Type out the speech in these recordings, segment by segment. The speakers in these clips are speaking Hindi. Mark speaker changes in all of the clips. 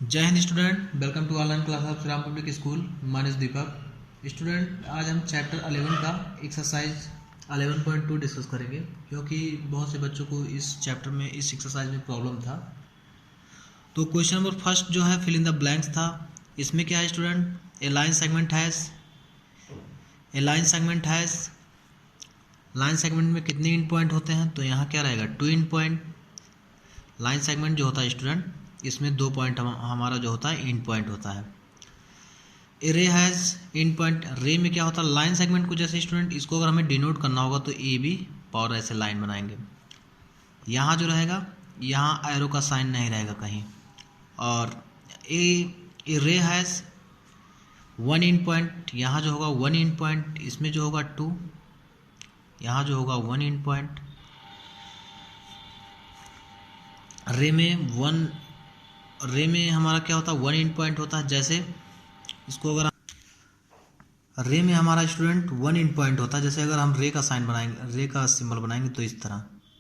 Speaker 1: जय Hind student, welcome to online class of Shriram public school. My name is Deepak. Student, आज हम चैप्टर 11 का एक्सरसाइज 11.2 डिस्कस करेंगे, क्योंकि बहुत से बच्चों को इस चैप्टर में इस एक्सरसाइज में प्रॉब्लम था। तो क्वेश्चन नंबर फर्स्ट जो है फिल इन द ब्लैंक्स था। इसमें क्या है student? A line segment has line segment में कितने इन पॉइंट होते हैं? तो यहाँ क्या रहेगा? 2 इन पॉइंट। लाइन सेगमेंट जो होता है स्टूडेंट, इसमें 2 पॉइंट हमारा जो होता है इन पॉइंट होता है। ए रे हैज़ इन पॉइंट। रे में क्या होता है? लाइन सेगमेंट को जैसे स्टूडेंट इसको अगर हमें डिनोट करना होगा तो ए बी और ऐसे लाइन बनाएंगे। यहाँ जो रहेगा, यहाँ एरो का साइन नहीं रहेगा कहीं। और ए रे हैज़ 1 इन पॉइंट। यहाँ जो होगा 1 इन पॉइंट, इसमें जो होगा 2, यहाँ जो होगा 1 इन पॉइंट। रे में हमारा क्या होता है? 1 इन पॉइंट होता है। जैसे इसको अगर रे में हमारा स्टूडेंट 1 इन पॉइंट होता है। जैसे अगर हम रे का साइन बनाएंगे, रे का सिंबल बनाएंगे तो इस तरह,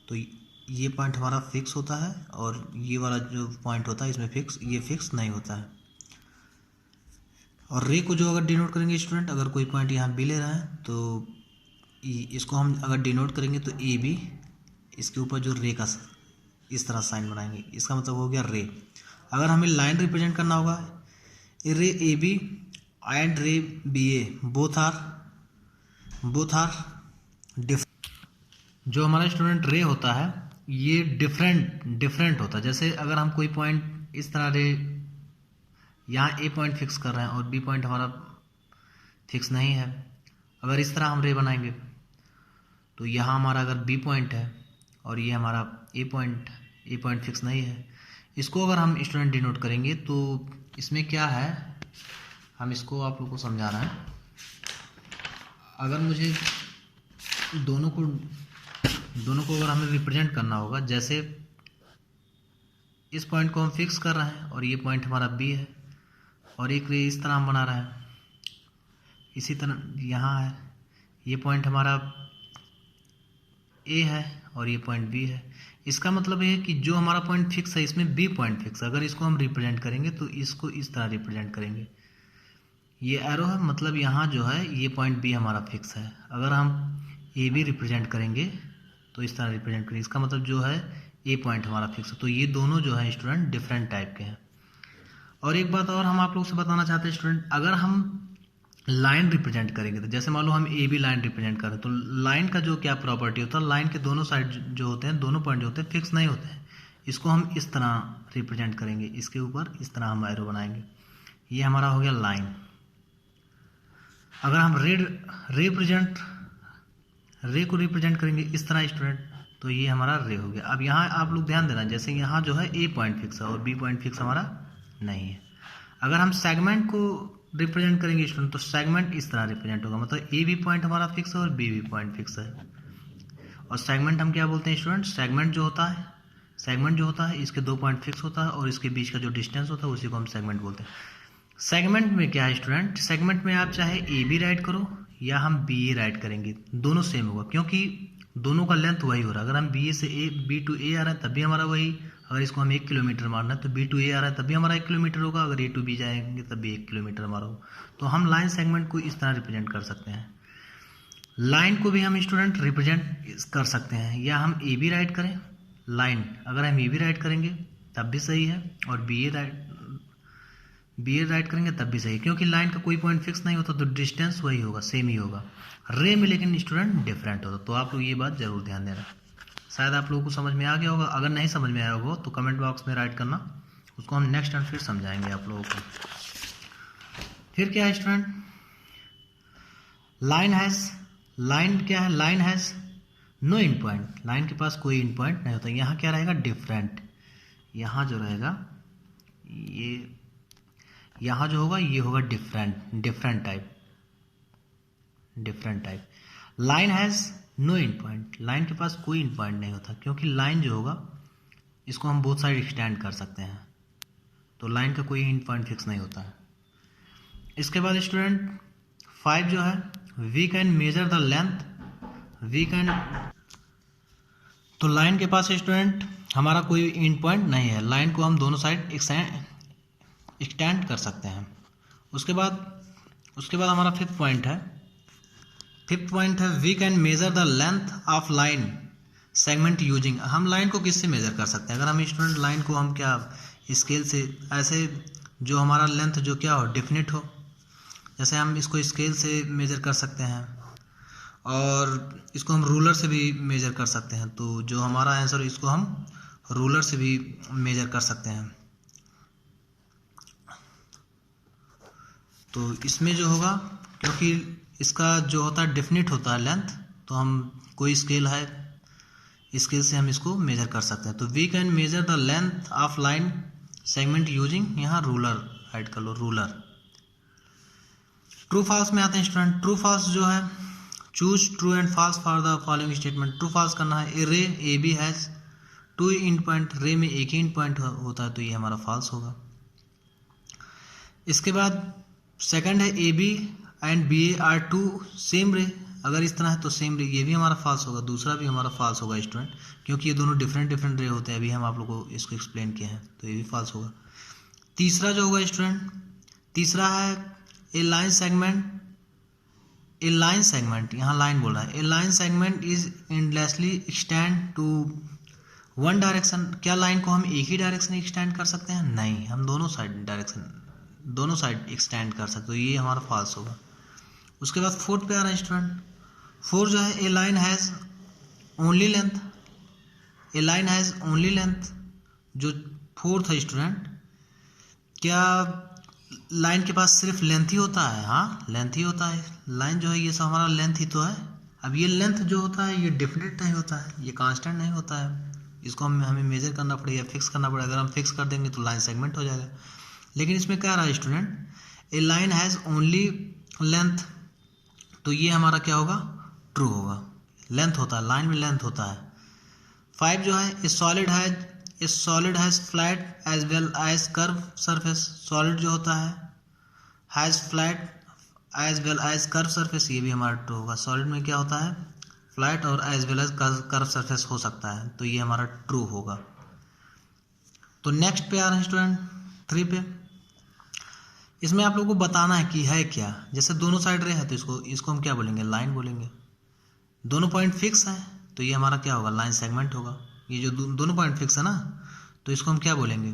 Speaker 1: तो ये पॉइंट हमारा फिक्स होता है और ये वाला जो पॉइंट होता है इसमें ये फिक्स नहीं होता है। और रे को जो अगर डिनोट करेंगे स्टूडेंट, अगर कोई पॉइंट यहाँ बी ले रहा है तो इसको हम अगर डिनोट करेंगे तो ए बी, इसके ऊपर जो रे का इस तरह साइन बनाएंगे, इसका मतलब हो गया रे। अगर हमें लाइन रिप्रेजेंट करना होगा, ray A B and ray B A both are different. जो हमारा स्टूडेंट रे होता है ये डिफरेंट होता है। जैसे अगर हम कोई पॉइंट इस तरह रे यहाँ ए पॉइंट फिक्स कर रहे हैं और बी पॉइंट हमारा फिक्स नहीं है, अगर इस तरह हम रे बनाएंगे तो यहाँ हमारा अगर बी पॉइंट है और ये हमारा ए पॉइंट फिक्स नहीं है, इसको अगर हम स्टूडेंट डिनोट करेंगे तो इसमें क्या है, हम इसको आप लोग को समझा रहे हैं। अगर मुझे दोनों को अगर हमें रिप्रेजेंट करना होगा, जैसे इस पॉइंट को हम फिक्स कर रहे हैं और ये पॉइंट हमारा बी है और एक रे इस तरह हम बना रहे हैं, इसी तरह यहाँ है, ये पॉइंट हमारा ए है और ये पॉइंट बी है। इसका मतलब ये है कि जो हमारा पॉइंट फिक्स है इसमें बी पॉइंट फिक्स है। अगर इसको हम रिप्रेजेंट करेंगे तो इसको इस तरह रिप्रेजेंट करेंगे, ये एरो है, मतलब यहाँ जो है ये पॉइंट बी हमारा फिक्स है। अगर हम ए बी रिप्रेजेंट करेंगे तो इस तरह रिप्रेजेंट करेंगे, इसका मतलब जो है ए पॉइंट हमारा फिक्स है। तो ये दोनों जो है स्टूडेंट डिफरेंट टाइप के हैं। और एक बात और हम आप लोग से बताना चाहते हैं स्टूडेंट, अगर हम लाइन रिप्रेजेंट करेंगे तो जैसे मान लो हम ए बी लाइन रिप्रेजेंट करें तो लाइन का जो क्या प्रॉपर्टी होता है, लाइन के दोनों साइड जो होते हैं, दोनों पॉइंट जो होते हैं फिक्स नहीं होते हैं। इसको हम इस तरह रिप्रेजेंट करेंगे, इसके ऊपर इस तरह हम एरो बनाएंगे, ये हमारा हो गया लाइन। अगर हम रे को रिप्रेजेंट करेंगे इस तरह स्टूडेंट, तो ये हमारा रे हो गया। अब यहाँ आप लोग ध्यान देना, जैसे यहाँ जो है ए पॉइंट फिक्स है और बी पॉइंट फिक्स हमारा नहीं है। अगर हम सेगमेंट को रिप्रेजेंट करेंगे स्टूडेंट तो सेगमेंट इस तरह रिप्रेजेंट होगा, मतलब ए बी पॉइंट हमारा फिक्स है और बी पॉइंट फिक्स है। और सेगमेंट हम क्या बोलते हैं स्टूडेंट? सेगमेंट जो होता है इसके 2 पॉइंट फिक्स होता है और इसके बीच का जो डिस्टेंस होता है उसी को हम सेगमेंट बोलते हैं। सेगमेंट में क्या है स्टूडेंट? सेगमेंट में आप चाहे ए बी राइट करो या हम बी ए राइट करेंगे, दोनों सेम होगा, क्योंकि दोनों का लेंथ वही हो रहा है। अगर हम बी ए से बी टू ए आ रहा है तब भी हमारा वही, अगर इसको हम 1 किलोमीटर मारना है तो बी टू ए आ रहा है तब भी हमारा 1 किलोमीटर होगा, अगर ए टू बी जाएंगे तब भी 1 किलोमीटर हमारा होगा। तो हम लाइन सेगमेंट को इस तरह रिप्रेजेंट कर सकते हैं। लाइन को भी हम स्टूडेंट रिप्रेजेंट कर सकते हैं, या हम ए बी राइट करें लाइन, अगर हम ए बी राइट करेंगे तब भी सही है, और बी ए राइट करेंगे तब भी सही है, क्योंकि लाइन का कोई पॉइंट फिक्स नहीं होता तो डिस्टेंस वही होगा, सेम ही होगा। रे में लेकिन स्टूडेंट डिफरेंट होता। तो आप लोग ये बात जरूर ध्यान देना। शायद आप लोगों को समझ में आ गया होगा, अगर नहीं समझ में आया होगा तो कमेंट बॉक्स में राइट करना, उसको हम नेक्स्ट टाइम फिर समझाएंगे आप लोगों को। फिर क्या है स्टूडेंट? लाइन क्या है? Line has no in point. Line के पास कोई इन पॉइंट नहीं होता। यहाँ क्या रहेगा? डिफरेंट। यहाँ जो रहेगा ये, यहाँ जो होगा ये होगा different type. Line has no in point. Line के पास कोई इन पॉइंट नहीं होता, क्योंकि लाइन जो होगा इसको हम बोथ साइड एक्सटेंड कर सकते हैं, तो लाइन का कोई इन पॉइंट फिक्स नहीं होता है। इसके बाद स्टूडेंट 5 जो है, we can measure the length. तो लाइन के पास स्टूडेंट हमारा कोई इन पॉइंट नहीं है, लाइन को हम दोनों साइड एक्सटेंड कर सकते हैं। उसके बाद हमारा फिफ्थ पॉइंट है we can measure the length of line segment using. हम लाइन को किससे मेजर कर सकते हैं? अगर हम स्टूडेंट लाइन को हम क्या स्केल से, ऐसे जो हमारा लेंथ जो क्या हो, डेफिनेट हो, जैसे हम इसको स्केल से मेजर कर सकते हैं और इसको हम रूलर से भी मेजर कर सकते हैं। तो जो हमारा आंसर इसको हम रूलर से भी मेजर कर सकते हैं। तो इसमें जो होगा, क्योंकि इसका जो होता है डेफिनेट होता है लेंथ, तो हम कोई स्केल है, स्केल से हम इसको मेजर कर सकते हैं। तो we can measure the length of line segment using, यहाँ रूलर ऐड कर लो, रूलर। ट्रू फॉल्स में आते हैं स्टूडेंट। ट्रू फॉल्स जो है, choose true and false for the following statement. True false करना है। A ray A B has 2 end point, ray में एक ही इंड पॉइंट होता है, तो ये हमारा फॉल्स होगा। इसके बाद सेकंड है A B and B A are 2 same ray. अगर इस तरह है तो सेम रे, ये भी हमारा फॉल्स होगा। दूसरा भी हमारा फॉल्स होगा स्टूडेंट, क्योंकि ये दोनों डिफरेंट रे होते हैं। अभी हम आप लोगों को इसको एक्सप्लेन किए हैं, तो ये भी फॉल्स होगा। तीसरा जो होगा स्टूडेंट, तीसरा है a line segment. A line segment, यहाँ लाइन बोल रहा है। A line segment is endlessly extend to one direction. क्या लाइन को हम एक ही डायरेक्शन एक्सटेंड कर सकते हैं? नहीं, हम दोनों साइड एक्सटेंड कर सकते हैं, तो ये हमारा फॉल्स होगा। उसके बाद फोर्थ पे आ रहा है स्टूडेंट। फोर्थ जो है a line has only length. A line has only length, जो फोर्थ है स्टूडेंट, क्या लाइन के पास सिर्फ लेंथ ही होता है? हाँ, लेंथ ही होता है। लाइन जो है ये सब हमारा लेंथ ही तो है। अब ये लेंथ जो होता है ये डेफिनेट नहीं होता है, ये कांस्टेंट नहीं होता है। इसको हमें मेजर करना पड़ेगा, फिक्स करना पड़ेगा। अगर हम फिक्स कर देंगे तो लाइन सेगमेंट हो जाएगा। लेकिन इसमें क्या रहा है student, A line has only length, तो ये हमारा क्या होगा? ट्रू होगा। लेंथ होता है, लाइन में लेंथ होता है। 5 जो है a solid has flat as well as curve surface. Solid जो होता है has flat as well as curve surface, ये भी हमारा ट्रू होगा। सॉलिड में क्या होता है? फ्लैट और as well as curve surface हो सकता है, तो ये हमारा ट्रू होगा। तो नेक्स्ट पे आ रहे हैं स्टूडेंट 3 पे। इसमें आप लोगों को बताना है कि है क्या। जैसे दोनों साइड रे है तो इसको हम क्या बोलेंगे? लाइन बोलेंगे। दोनों पॉइंट फिक्स है तो ये हमारा क्या होगा? लाइन सेगमेंट होगा। ये जो दोनों पॉइंट फिक्स है ना, तो इसको हम क्या बोलेंगे?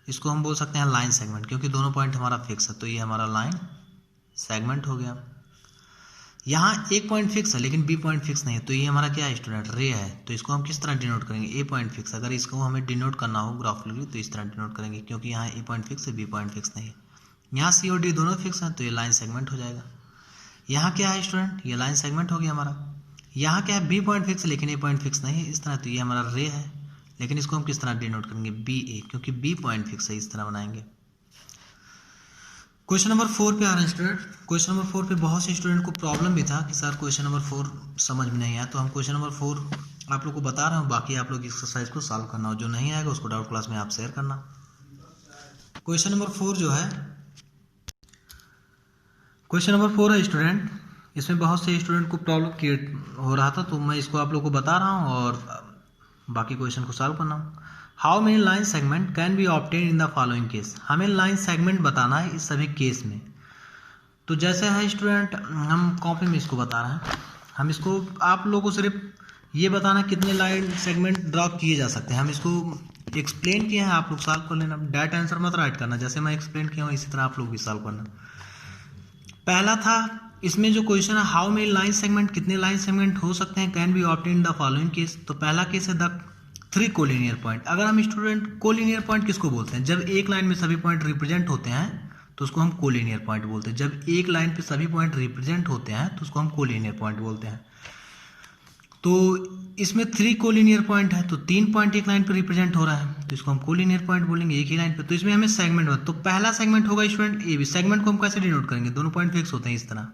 Speaker 1: इसको हम बोल सकते हैं लाइन सेगमेंट, क्योंकि दोनों पॉइंट हमारा फिक्स है, तो ये हमारा लाइन सेगमेंट हो गया। यहाँ एक पॉइंट फिक्स है लेकिन बी पॉइंट फिक्स नहीं है, तो ये हमारा क्या है स्टूडेंट? रे है। तो इसको हम किस तरह डिनोट करेंगे? ए पॉइंट फिक्स। अगर इसको हमें डिनोट करना हो ग्राफिकली तो इस तरह डिनोट करेंगे, क्योंकि यहाँ ए पॉइंट फिक्स है, बी पॉइंट फिक्स नहीं है। यहाँ सी और डी दोनों फिक्स हैं, तो ये लाइन सेगमेंट हो जाएगा। यहाँ क्या है स्टूडेंट? ये लाइन सेगमेंट हो गया हमारा। यहाँ क्या है? बी पॉइंट फिक्स है लेकिन ए पॉइंट फिक्स नहीं है, इस तरह, तो ये हमारा रे है। लेकिन इसको हम किस तरह डिनोट करेंगे? बी ए, क्योंकि बी पॉइंट फिक्स है, इस तरह बनाएंगे। क्वेश्चन नंबर 4 पे आ रहे हैं स्टूडेंट। क्वेश्चन नंबर 4 पे बहुत से स्टूडेंट को प्रॉब्लम भी था कि सर क्वेश्चन नंबर 4 समझ में नहीं आया, तो हम क्वेश्चन नंबर 4 आप लोग को बता रहा हूँ। बाकी आप लोग एक्सरसाइज को सॉल्व करना, और जो नहीं आएगा उसको डाउट क्लास में आप शेयर करना। क्वेश्चन नंबर 4 जो है, क्वेश्चन नंबर 4 है स्टूडेंट। इसमें बहुत से स्टूडेंट को प्रॉब्लम क्रिएट हो रहा था, तो मैं इसको आप लोग को बता रहा हूँ और बाकी क्वेश्चन को सॉल्व करना। How many line segment can be obtain in the following case. हमें लाइन सेगमेंट बताना है इस सभी केस में। तो जैसे है स्टूडेंट, हम कॉपी में इसको बता रहे हैं। हम इसको आप लोगों को सिर्फ ये बताना कितने लाइन सेगमेंट ड्रॉ किए जा सकते हैं। हम इसको एक्सप्लेन किए हैं, आप लोग सॉल्व कर लेना। डायरेक्ट आंसर मत राइट करना, जैसे मैं एक्सप्लेन किया हूँ इसी तरह आप लोग भी सॉल्व करना। पहला था इसमें जो क्वेश्चन है, हाउ मेनी लाइन सेगमेंट, कितने लाइन सेगमेंट हो सकते हैं, can be obtain in the following case. तो पहला केस है द 3 कोलिनियर पॉइंट। अगर हम स्टूडेंट कोलिनियर पॉइंट किसको बोलते हैं? जब एक लाइन में सभी पॉइंट रिप्रेजेंट होते हैं तो उसको हम कोलिनियर पॉइंट बोलते हैं। जब एक लाइन पे सभी पॉइंट रिप्रेजेंट होते हैं तो उसको हम कोलिनियर पॉइंट बोलते हैं। तो इसमें 3 कोलिनियर पॉइंट है, तो 3 पॉइंट एक लाइन पे रिप्रेजेंट हो रहा है, तो इसको हम कोलिनियर पॉइंट बोलेंगे एक ही लाइन पे। तो इसमें हमें सेगमेंट तो पहला सेगमेंट होगा स्टूडेंट ए बी। सेगमेंट को हम कैसे डिनोट करेंगे? दोनों पॉइंट फिक्स होते हैं, इस तरह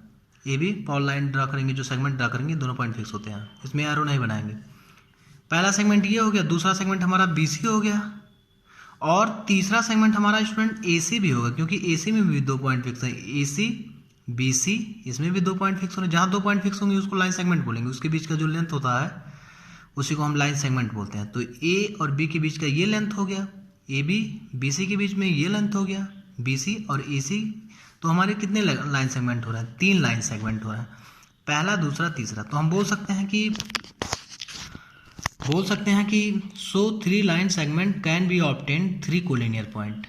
Speaker 1: ए बी पॉल लाइन ड्रा करेंगे, जो सेगमेंट ड्रा करेंगे दोनों पॉइंट फिक्स होते हैं, इसमें एरो नहीं बनाएंगे। पहला सेगमेंट ये हो गया, दूसरा सेगमेंट हमारा बी सी हो गया, और तीसरा सेगमेंट हमारा स्टूडेंट ए सी भी होगा, क्योंकि ए सी में भी 2 पॉइंट फिक्स है। ए सी बी सी, इसमें भी 2 पॉइंट फिक्स होंगे। जहाँ 2 पॉइंट फिक्स होंगे उसको लाइन सेगमेंट बोलेंगे। उसके बीच का जो लेंथ होता है उसी को हम लाइन सेगमेंट बोलते हैं। तो ए और बी के बीच का ये लेंथ हो गया, ए बी बी सी के बीच में ये लेंथ हो गया बी सी और ए सी, तो हमारे कितने लाइन सेगमेंट हो रहा है, 3 लाइन सेगमेंट हो रहा है, पहला दूसरा तीसरा। तो हम बोल सकते हैं कि सो 3 line segment can be obtain 3 collinear point.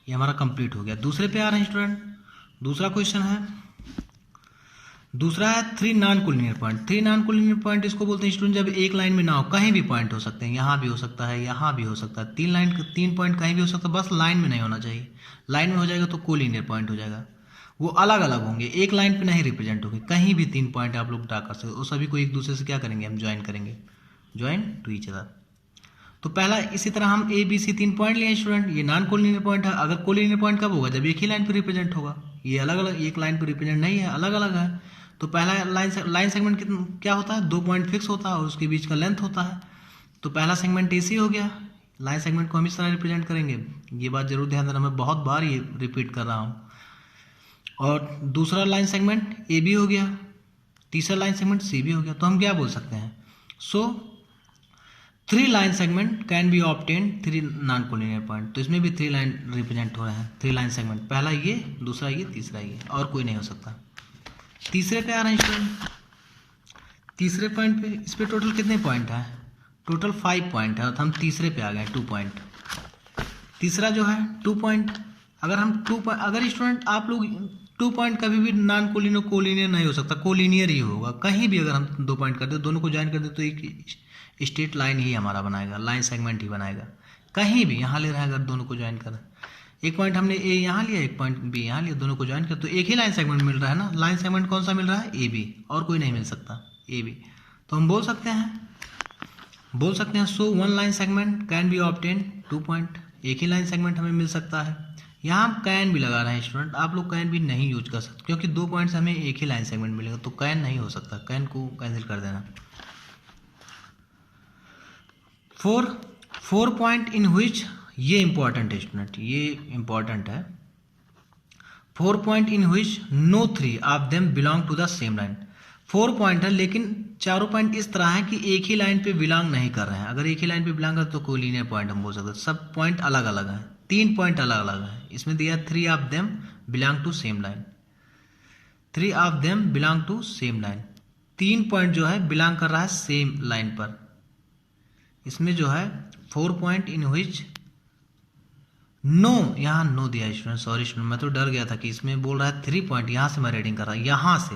Speaker 1: ये हमारा कंप्लीट हो गया। दूसरे पे आ रहे हैं स्टूडेंट, दूसरा क्वेश्चन है, दूसरा है 3 non collinear point. 3 non collinear point इसको बोलते हैं स्टूडेंट जब एक लाइन में ना हो, कहीं भी पॉइंट हो सकते हैं, यहाँ भी हो सकता है, यहाँ भी हो सकता है, 3 पॉइंट कहीं भी हो सकता है, बस लाइन में नहीं होना चाहिए। लाइन में हो जाएगा तो कोलिनियर पॉइंट हो जाएगा, वो अलग अलग होंगे, एक लाइन पे नहीं रिप्रेजेंट होंगे। कहीं भी 3 पॉइंट आप लोग ड्रा कर सकते हो, सभी को एक दूसरे से क्या करेंगे, हम ज्वाइन करेंगे, ज्वाइन टू ईच अदर। तो पहला इसी तरह हम ए बी सी 3 पॉइंट लिए स्टूडेंट, ये नॉन कोलिनियर पॉइंट है। अगर कोलिनियर पॉइंट कब होगा, जब एक ही लाइन पे रिप्रेजेंट होगा, ये अलग अलग एक लाइन पे रिप्रेजेंट नहीं है, अलग अलग है। तो पहला लाइन सेगमेंट क्या होता है, 2 पॉइंट फिक्स होता है और उसके बीच का लेंथ होता है। तो पहला सेगमेंट ए सी हो गया, लाइन सेगमेंट को हम इस तरह रिप्रेजेंट करेंगे, ये बात जरूर ध्यान देना, मैं बहुत बार ये रिपीट कर रहा हूँ। और दूसरा लाइन सेगमेंट ए बी हो गया, तीसरा लाइन सेगमेंट सी बी हो गया। तो हम क्या बोल सकते हैं, सो 3 line segment can be obtain 3 non collinear point. तो इसमें भी 3 लाइन रिप्रेजेंट हो रहे हैं, 3 लाइन सेगमेंट, पहला ये, दूसरा ये, तीसरा ये, और कोई नहीं हो सकता। तीसरे पे आ रहे हैं स्टूडेंट, तीसरे पॉइंट पे, इस पे टोटल कितने पॉइंट है, टोटल 5 पॉइंट है, तो हम तीसरे पे आ गए 2 पॉइंट। तीसरा जो है 2 पॉइंट, अगर हम 2 पॉइंट, अगर स्टूडेंट आप लोग 2 पॉइंट कभी भी नॉन कोलिनियर नहीं हो सकता, कोलिनियर ही होगा। कहीं भी अगर हम 2 पॉइंट कर दे, दोनों को ज्वाइन कर दे, तो एक स्ट्रेट लाइन ही हमारा बनाएगा, लाइन सेगमेंट ही बनाएगा। कहीं भी यहाँ ले रहा है, अगर दोनों को ज्वाइन कर, एक पॉइंट हमने ए यहाँ लिया, एक पॉइंट बी यहाँ लिया, दोनों को ज्वाइन कर, तो एक ही लाइन सेगमेंट मिल रहा है ना। लाइन सेगमेंट कौन सा मिल रहा है, ए बी, और कोई नहीं मिल सकता, ए बी। तो हम बोल सकते हैं सो 1 line segment can be obtain 2 point, एक ही लाइन सेगमेंट हमें मिल सकता है। यहाँ हम कैन भी लगा रहे हैं स्टूडेंट, आप लोग कैन भी नहीं यूज कर सकते, क्योंकि 2 पॉइंट से हमें एक ही लाइन सेगमेंट मिलेगा, तो कैन नहीं हो सकता, कैन को कैंसिल कर देना। 4 पॉइंट इन विच, ये इंपॉर्टेंट है स्टूडेंट, ये इंपॉर्टेंट है। 4 point in which no 3 of them belong to the same line. 4 point है, लेकिन चारों पॉइंट इस तरह है कि एक ही लाइन पे बिलोंग नहीं कर रहे हैं। अगर एक ही लाइन पे बिलोंग करते तो कोलिनियर पॉइंट हम बोल सकते हैं। सब पॉइंट अलग अलग हैं, 3 पॉइंट अलग अलग हैं। इसमें दिया 3 of them belong to same line, 3 of them belong to same line. 3 point जो है बिलोंग कर रहा है सेम लाइन पर। इसमें जो है 4 पॉइंट इन विच नो, यहाँ नो दिया स्टूडेंट, सॉरी स्टूडेंट, मैं तो डर गया था कि इसमें बोल रहा है 3 पॉइंट, यहाँ से मैं रीडिंग कर रहा हूँ, यहाँ से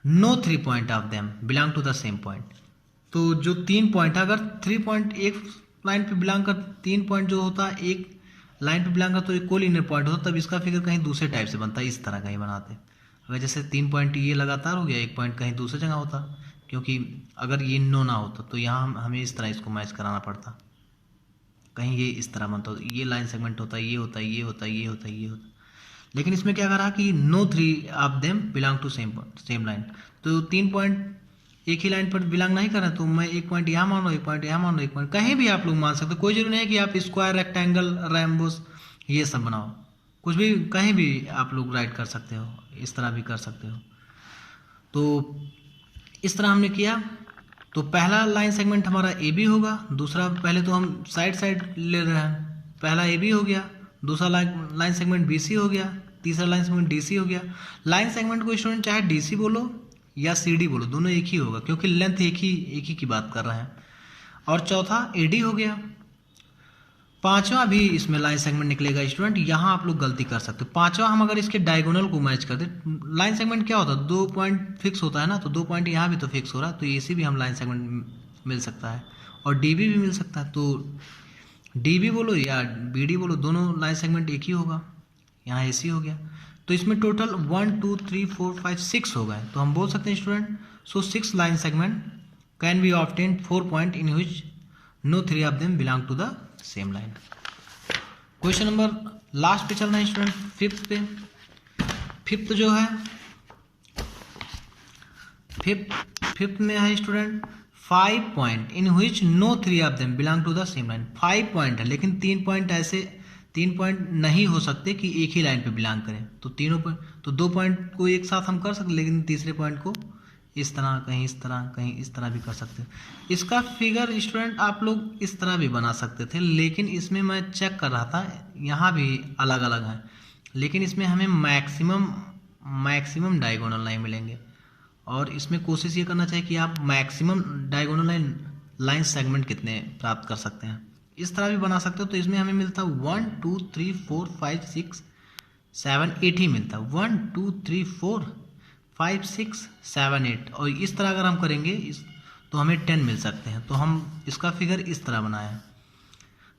Speaker 1: no 3 point of them belong to the same point. तो जो 3 पॉइंट है, अगर 3 पॉइंट एक लाइन पे बिलोंग कर, 3 पॉइंट जो होता है एक लाइन पे बिलोंग कर, तो एक कोलिनियर पॉइंट होता, तब इसका फिगर कहीं दूसरे टाइप से बनता है, इस तरह का ही बनाते। अगर जैसे 3 पॉइंट ये लगातार हो गया, एक पॉइंट कहीं दूसरी जगह होता, क्योंकि अगर ये नो ना होता तो यहाँ हमें इस तरह इसको मैच कराना पड़ता, कहीं ये इस तरह बनता, ये लाइन सेगमेंट होता है, ये होता है, ये होता है, ये होता है, ये होता है। लेकिन इसमें क्या करा कि no 3 of them belong to same line. तो 3 पॉइंट एक ही लाइन पर बिलोंग नहीं कर रहे, तो मैं एक पॉइंट यहाँ मान लो, एक पॉइंट यहाँ मान लो, एक पॉइंट कहीं भी आप लोग मान सकते हो। कोई जरूरी नहीं है कि आप स्क्वायर, रेक्टेंगल, रैम्बोस ये सब बनाओ, कुछ भी कहीं भी आप लोग राइट कर सकते हो, इस तरह भी कर सकते हो। तो इस तरह हमने किया। तो पहला लाइन सेगमेंट हमारा ए बी होगा, दूसरा, पहले तो हम साइड साइड ले रहे हैं, पहला ए बी हो गया, दूसरा लाइन सेगमेंट बी सी हो गया, तीसरा लाइन सेगमेंट डी सी हो गया। लाइन सेगमेंट को स्टूडेंट चाहे डी सी बोलो या सी डी बोलो, दोनों एक ही होगा, क्योंकि लेंथ एक ही की बात कर रहे हैं। और चौथा ए डी हो गया। पांचवा भी इसमें लाइन सेगमेंट निकलेगा स्टूडेंट, यहाँ आप लोग गलती कर सकते हो। पांचवा हम अगर इसके डायगोनल को मैच कर दे, लाइन सेगमेंट क्या होता है, 2 पॉइंट फिक्स होता है ना, तो 2 पॉइंट यहाँ भी तो फिक्स हो रहा है, तो ए सी भी हम लाइन सेगमेंट मिल सकता है, और डी बी भी मिल सकता है। तो डी बी बोलो या बी डी बोलो, दोनों लाइन सेगमेंट एक ही होगा। यहाँ ए सी हो गया, तो इसमें टोटल 1 2 3 4 5 6 हो गए। तो हम बोल सकते हैं student, so 6 line segment can be obtain 4 point in which no 3 of them belong to the same line. Question number last पे चल रहे हैं स्टूडेंट, 5th पे। 5th जो है, 5th में है student 5 point in which no 3 of them belong to the same line. 5 point है, लेकिन 3 पॉइंट ऐसे 3 पॉइंट नहीं हो सकते कि एक ही लाइन पे बिलोंग करें। तो तीनों पॉइंट, तो 2 पॉइंट को एक साथ हम कर सकते, लेकिन तीसरे पॉइंट को इस तरह, कहीं इस तरह, कहीं इस तरह भी कर सकते हैं। इसका फिगर स्टूडेंट आप लोग इस तरह भी बना सकते थे, लेकिन इसमें मैं चेक कर रहा था यहाँ भी अलग अलग है, लेकिन इसमें हमें मैक्सिमम डायगोनल लाइन मिलेंगे। और इसमें कोशिश ये करना चाहिए कि आप मैक्सिमम डायगोनल लाइन सेगमेंट कितने प्राप्त कर सकते हैं। इस तरह भी बना सकते हो। तो इसमें हमें मिलता है 1 2 3 4 5 6 7 8 ही मिलता है। 1 2 3 4 5 6 7 8। और इस तरह अगर हम करेंगे तो हमें 10 मिल सकते हैं। तो हम इसका फिगर इस तरह बनाया।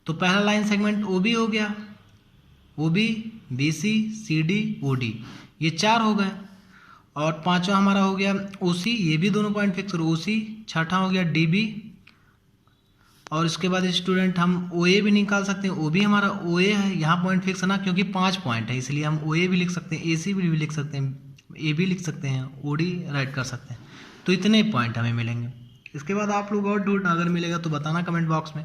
Speaker 1: तो पहला लाइन सेगमेंट OB हो गया, OB BC CD OD, ये 4 हो गए। और पांचवा हमारा हो गया OC, ये भी दोनों पॉइंट फिक्स और OC। छठा हो गया DB। और इसके बाद स्टूडेंट हम OA भी निकाल सकते हैं। OB हमारा OA है, यहाँ पॉइंट फिक्स है ना, क्योंकि 5 पॉइंट है, इसलिए हम OA भी लिख सकते हैं, AC भी लिख सकते हैं, AB लिख सकते हैं, OD राइट कर सकते हैं। तो इतने पॉइंट हमें मिलेंगे। इसके बाद आप लोग और डाउट अगर मिलेगा तो बताना कमेंट बॉक्स में।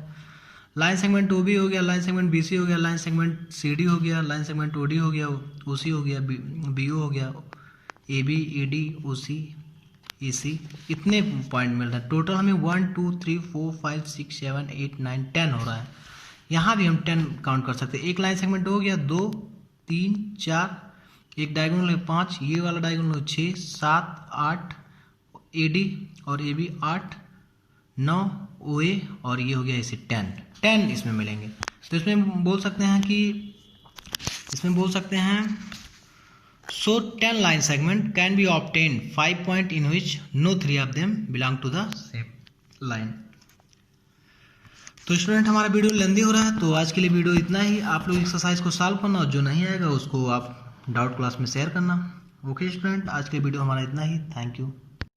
Speaker 1: लाइन सेगमेंट OB हो गया, लाइन सेगमेंट BC हो गया, लाइन सेगमेंट CD हो गया, लाइन सेगमेंट OD हो गया, OC हो गया, BO हो गया, AB AD OC AC, इतने पॉइंट मिल रहे हैं। टोटल हमें 1 2 3 4 5 6 7 8 9 10 हो रहा है। यहाँ भी हम 10 काउंट कर सकते हैं। एक लाइन सेगमेंट हो गया, 2 3 4, एक डायगोनल है 5, ये वाला डायगोनल 6 7 8, AD और AB 8 9, OA और ये हो गया इसे 10 इसमें मिलेंगे। तो इसमें बोल सकते हैं so 10 line segment can be obtained 5 point in which no 3 of them belong to the same line। तो स्टूडेंट हमारा वीडियो लेंदी हो रहा है, तो आज के लिए वीडियो इतना ही। आप लोग एक्सरसाइज को सॉल्व करना और जो नहीं आएगा उसको आप डाउट क्लास में शेयर करना। ओके स्टूडेंट, आज के वीडियो हमारा इतना ही। Thank you.